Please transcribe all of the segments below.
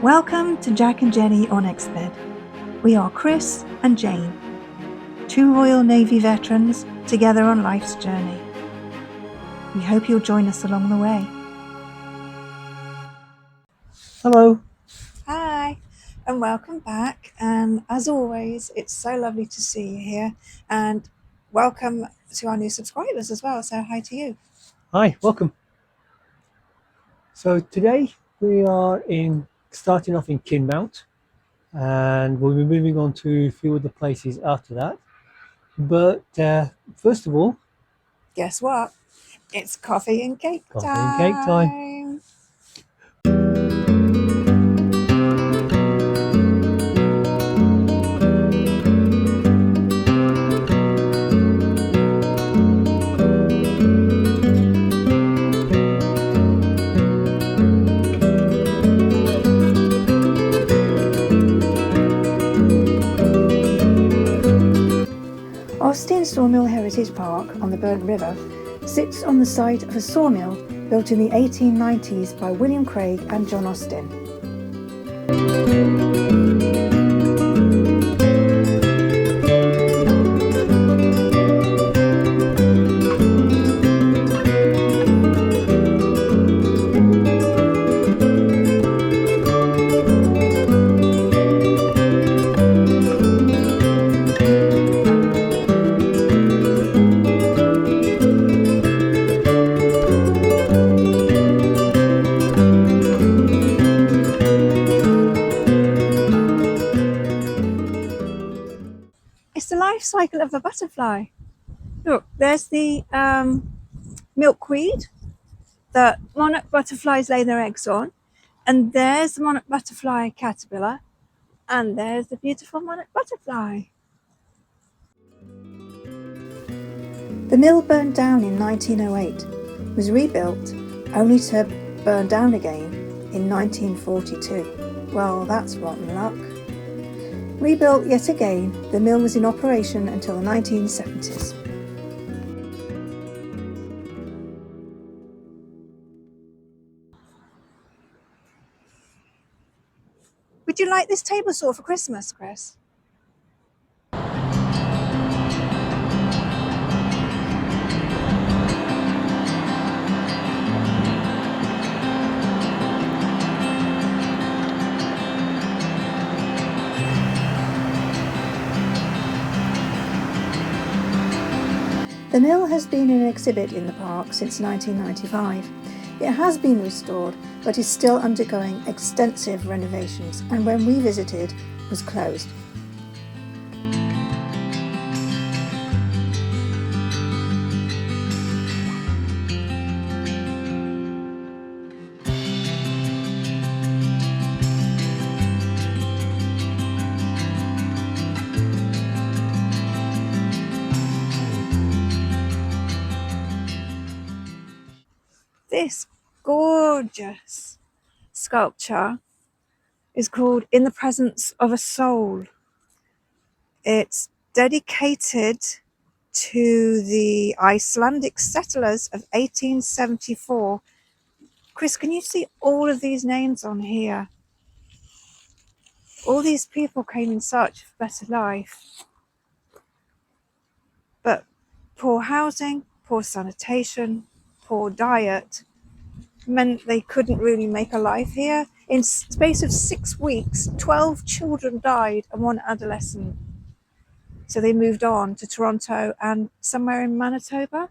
Welcome to Jack and Jenny on Exped. We are Chris and Jane, two Royal Navy veterans together on life's journey. We hope you'll join us along the way. Hello. Hi, and welcome back. And as always, it's so lovely to see you here. And welcome to our new subscribers as well. So hi to you. Hi, welcome. So today we are starting off in Kinmount, and we'll be moving on to a few other places after that. But first of all, Guess what? It's coffee and cake coffee time. and cake time. Austin Sawmill Heritage Park on the Burnt River sits on the site of a sawmill built in the 1890s by William Craig and John Austin. It's the life cycle of a butterfly. Look, there's the milkweed that monarch butterflies lay their eggs on, and there's the monarch butterfly caterpillar, and there's the beautiful monarch butterfly. The mill burned down in 1908, was rebuilt only to burn down again in 1942. Well, that's rotten luck. Rebuilt yet again, the mill was in operation until the 1970s. Would you like this table saw for Christmas, Chris? The mill has been in exhibit in the park since 1995. It has been restored, but is still undergoing extensive renovations, and when we visited, was closed. This gorgeous sculpture is called In the Presence of a Soul. It's dedicated to the Icelandic settlers of 1874. Chris, can you see all of these names on here? All these people came in search of a better life. But poor housing, poor sanitation, poor diet meant they couldn't really make a life here. In space of 6 weeks, 12 children died and 1 adolescent. So they moved on to Toronto and somewhere in Manitoba?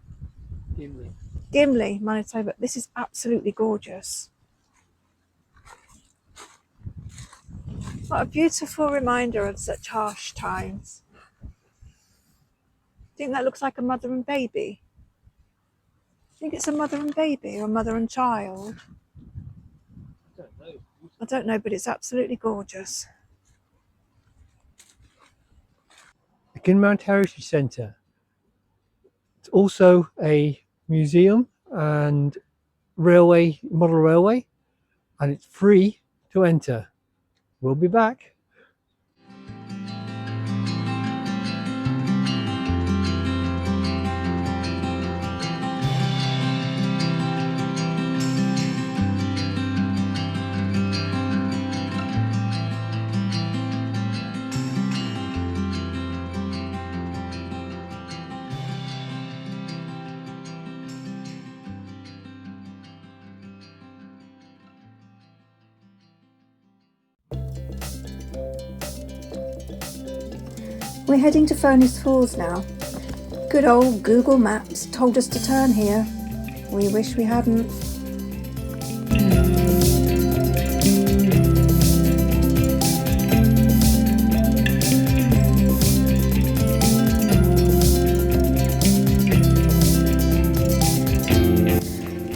Gimli, Manitoba. This is absolutely gorgeous. What a beautiful reminder of such harsh times. I think that looks like a mother and baby. I think it's a mother and baby or mother and child. I don't know, but it's absolutely gorgeous. the Kinmount Heritage Centre. It's also a museum and model railway, and it's free to enter. We'll be back. We're heading to Furnace Falls now. Good old Google Maps told us to turn here. We wish we hadn't.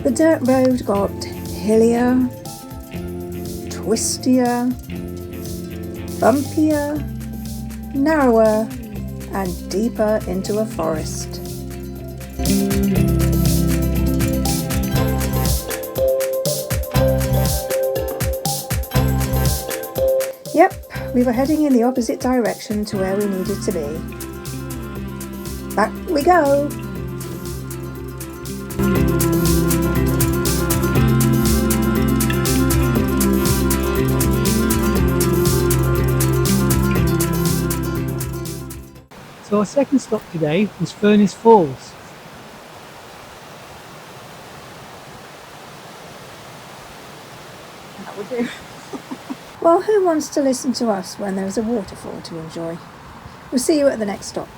The dirt road got hillier, twistier, bumpier, narrower, and deeper into a forest. Yep, we were heading in the opposite direction to where we needed to be. Back we go! So our second stop today was Furnace Falls. That would do. Well, who wants to listen to us when there's a waterfall to enjoy? We'll see you at the next stop.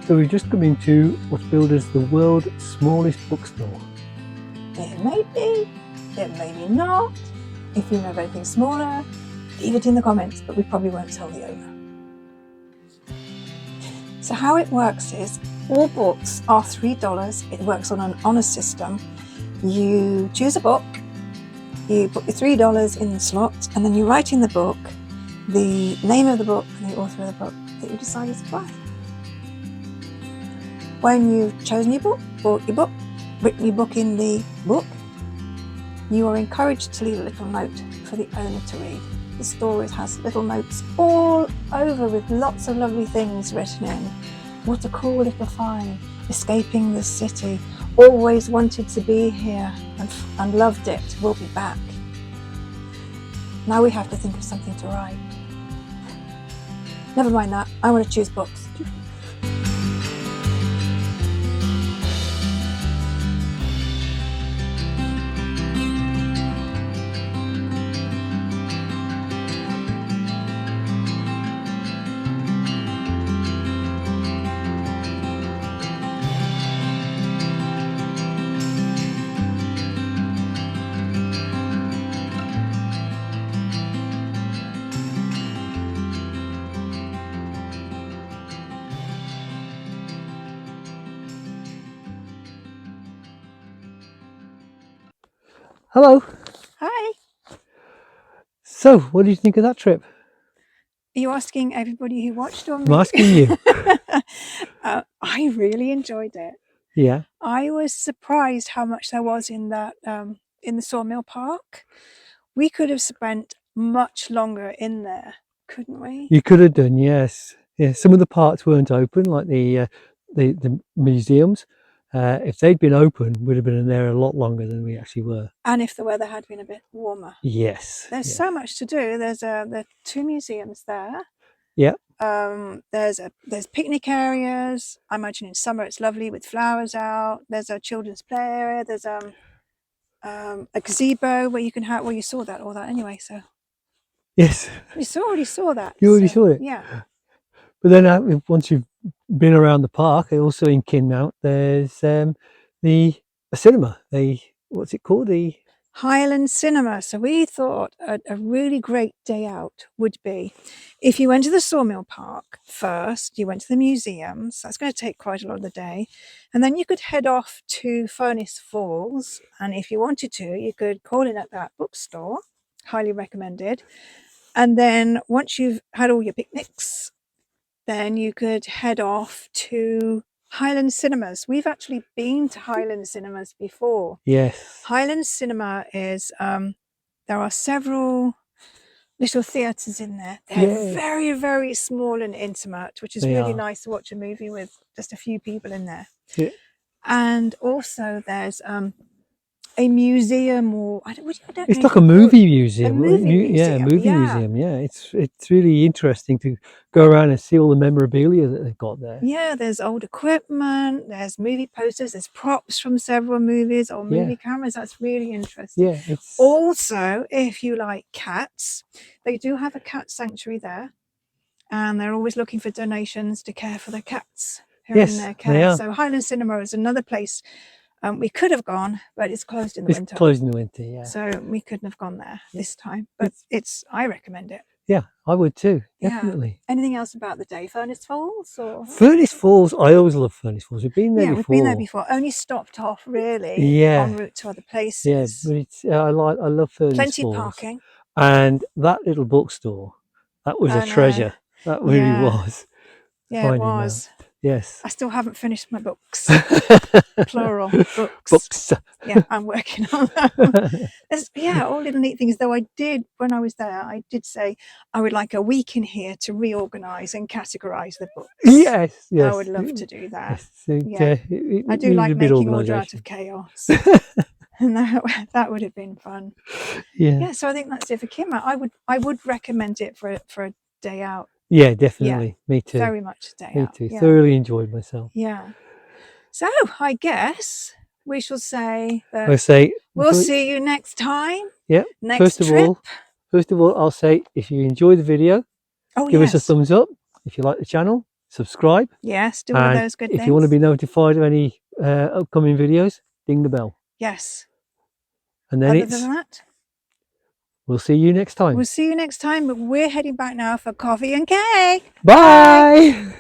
So we've just come into what's billed as the world's smallest bookstore. It may be, it may be not. If you know of anything smaller, leave it in the comments, but we probably won't tell the owner. So how it works is, all books are $3. It works on an honour system. You choose a book, you put your $3 in the slot, and then you write in the book the name of the book and the author of the book that you decided to buy. When you've chosen your book, bought your book, written your book in the book, you are encouraged to leave a little note for the owner to read. The store has little notes all over with lots of lovely things written in. What a cool little find, escaping the city, always wanted to be here and loved it, we'll be back. Now we have to think of something to write. Never mind that, I want to choose books. Hello. Hi. So, what did you think of that trip? Are you asking everybody who watched or I'm me? asking you. I really enjoyed it. Yeah. I was surprised how much there was in that in the Sawmill Park. We could have spent much longer in there, couldn't we? You could have done, yes. Yeah, some of the parts weren't open, like the museums. If they'd been open, we'd have been in there a lot longer than we actually were. And if the weather had been a bit warmer. Yes. There's Yeah. so much to do. There's the 2 museums there. Yeah. There's picnic areas. I imagine in summer it's lovely with flowers out. There's a children's play area. There's a gazebo where you can have. Well, you saw that all that anyway. So Yes. you already saw that. You already so, saw it. Yeah. But then once you've been around the park, also in Kinmount, there's the a cinema. What's it called? The Highland Cinema. So we thought a really great day out would be if you went to the Sawmill Park first, you went to the museums. That's going to take quite a lot of the day. And then you could head off to Furnace Falls. And if you wanted to, you could call in at that bookstore. Highly recommended. And then once you've had all your picnics, then you could head off to Highland Cinemas. We've actually been to Highland Cinemas before. yes. Highland Cinema is, there are several little theatres in there. They're Yeah. very, very small and intimate, which is They really are. nice to watch a movie with just a few people in there. Yeah. And also there's a museum, or I don't know It's if like a you call movie it museum. a movie Yeah, museum. movie Yeah. museum. Yeah, it's really interesting to go around and see all the memorabilia that they've got there. Yeah, there's old equipment, there's movie posters, there's props from several movies or movie cameras. That's really interesting. Yeah, it's Also, if you like cats, they do have a cat sanctuary there, and they're always looking for donations to care for their cats who are in their they care. are. So Highland Cinema is another place we could have gone, but it's closed in the It's winter. closed in the winter. Yeah. So we couldn't have gone there this time. But I recommend it. Yeah, I would too. Yeah. Definitely. Anything else about the day? Furnace Falls or? Furnace Falls. I always love Furnace Falls. We've been there Yeah, before. we've been there before. Only stopped off really Yeah. en route to other places. Yeah, but it's I love Furnace Plenty Falls. parking. And that little bookstore, that was a treasure. That really was. Yeah, it was. Yes. I still haven't finished my books. Plural books. Books. Yeah, I'm working on them. All little neat things. Though I did, when I was there, I did say I would like a week in here to reorganise and categorise the books. Yes, yes. I would love to do that. Yes, I do like making order out of chaos. And that would have been fun. Yeah, so I think that's it for Kinmount. I would recommend it for a day out. Yeah, definitely. Me too. Very much a day out. Me too. Thoroughly enjoyed myself. Yeah. So I guess we shall say that we'll see you next time. Yeah. Next trip. First of all, I'll say if you enjoy the video, give us a thumbs up. If you like the channel, subscribe. Yes, do all of those good things. If you want to be notified of any upcoming videos, ding the bell. Yes. And then other than that, we'll see you next time. We'll see you next time, but we're heading back now for coffee and cake. Bye.